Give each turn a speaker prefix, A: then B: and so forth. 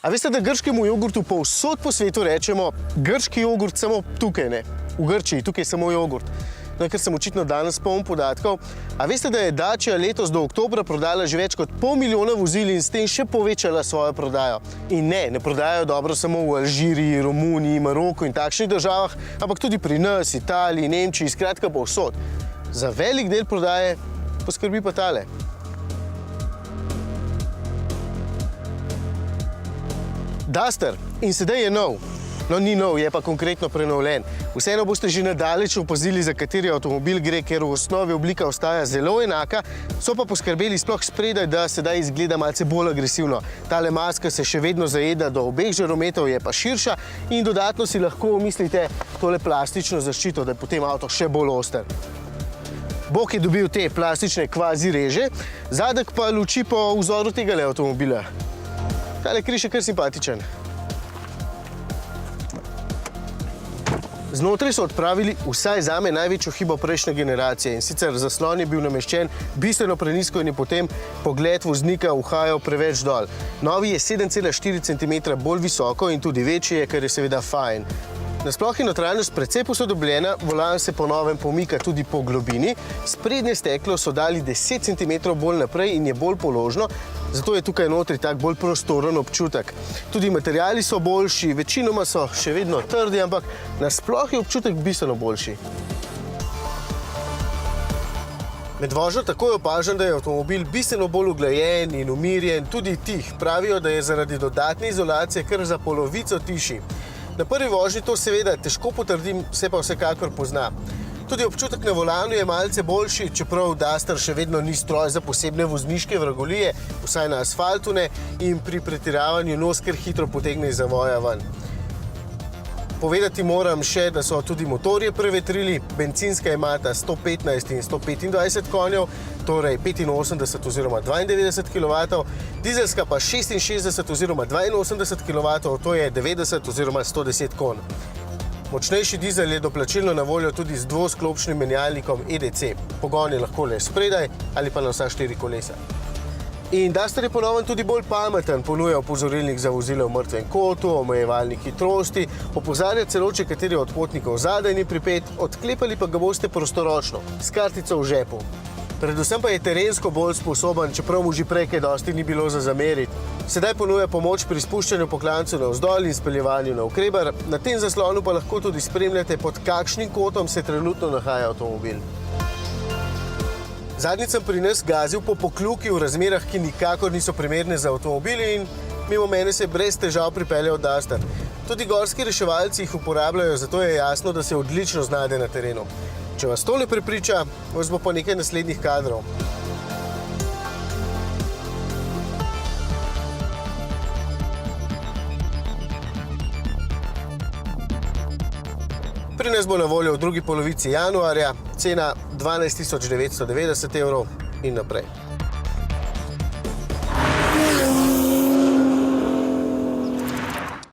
A: A veste, da grškemu jogurtu povsod po svetu rečemo grški jogurt, samo tukaj ne. V Grčiji, tukaj je samo jogurt. No, ker sem očitno danes poln podatkov. A veste, da je Dacia letos do oktobra prodala že več kot 500 000 vozil in s tem še povečala svojo prodajo. In ne prodajajo dobro samo v Alžiriji, Romuniji, Maroku in takšnih državah, ampak tudi pri nas, Italiji, Nemčiji, skratka povsod. Za velik del prodaje poskrbi pa tale. Duster. In sedaj je nov. No, ni nov, je pa konkretno prenovljen. Vseeno boste že nadaleč opazili, za kateri avtomobil gre, ker v osnovi oblika ostaja zelo enaka, so pa poskrbeli sploh spredaj, da sedaj izgleda malce bolj agresivno. Tale maska se še vedno zajeda do obeh žarometov, je pa širša in dodatno si lahko omislite tole plastično zaščito, da je potem avto še bolj oster. Bok je dobil te plastične kvazi reže, zadek pa luči po vzoru tegale avtomobila. Tale križ je kar simpatičen. Znotraj so odpravili vsaj zame največjo hibo prejšnje generacije in sicer zaslon je bil nameščen bistveno prenizko in je potem pogled voznika uhajal preveč dol. Novi je 7,4 cm bolj visoko in tudi večji je, kar je seveda fajn. Nasploh je notranjost precej posodobljena, volan se po novem pomika tudi po globini, sprednje steklo so dali 10 cm bolj naprej in je bolj položno, zato je tukaj notri tak bolj prostoren občutek. Tudi materiali so boljši, večinoma so še vedno trdi, ampak nasploh je občutek bistveno boljši. Med vožnjo takoj opažam, da je avtomobil bistveno bolj uglajen in umirjen, tudi tih. Pravijo, da je zaradi dodatne izolacije kar za polovico tišji. Na prvi vožnji to seveda težko potrdim, se pa vsekakor pozna. Tudi občutek na volanu je malce boljši, čeprav Duster še vedno ni stroj za posebne vozniške vragolije, vsaj na asfaltu ne, in pri pretiravanju nos kar hitro potegne iz zavoja ven. Povedati moram še, da so tudi motorje prevetrili. Bencinska imata 115 in 125 konjev, torej 85 oziroma 92 kW, dizelska pa 66 oziroma 82 kW, to je 90 oziroma 110 konj. Močnejši dizel je doplačilno na voljo tudi z dvosklopčnim menjalnikom EDC. Pogon je lahko le spredaj ali pa na vsa 4 kolesa. In Duster je ponovno tudi bolj pameten, ponuja opozorilnik za vozile v mrtvem kotu, omejevalnik hitrosti, opozarja celo, če kateri od potnikov zadaj ni pripet, odklepali pa ga boste prostoročno, s kartico v žepu. Predvsem pa je terensko bolj sposoben, čeprav mu že prej kaj dosti ni bilo za zameriti. Sedaj ponuja pomoč pri spuščanju po klancu navzdol in speljevanju navkreber, na tem zaslonu pa lahko tudi spremljate, pod kakšnim kotom se trenutno nahaja avtomobil. Zadnjič sem pri nas gazil po pokljuki v razmerah, ki nikakor niso primerne za avtomobili in mimo mene se je brez težav pripeljal Duster. Tudi gorski reševalci jih uporabljajo, zato je jasno, da se odlično znajde na terenu. Če vas to ne prepriča, vas bo pa nekaj naslednjih kadrov. Pri nas bo na voljo v drugi polovici januarja, cena 12 990 € in naprej.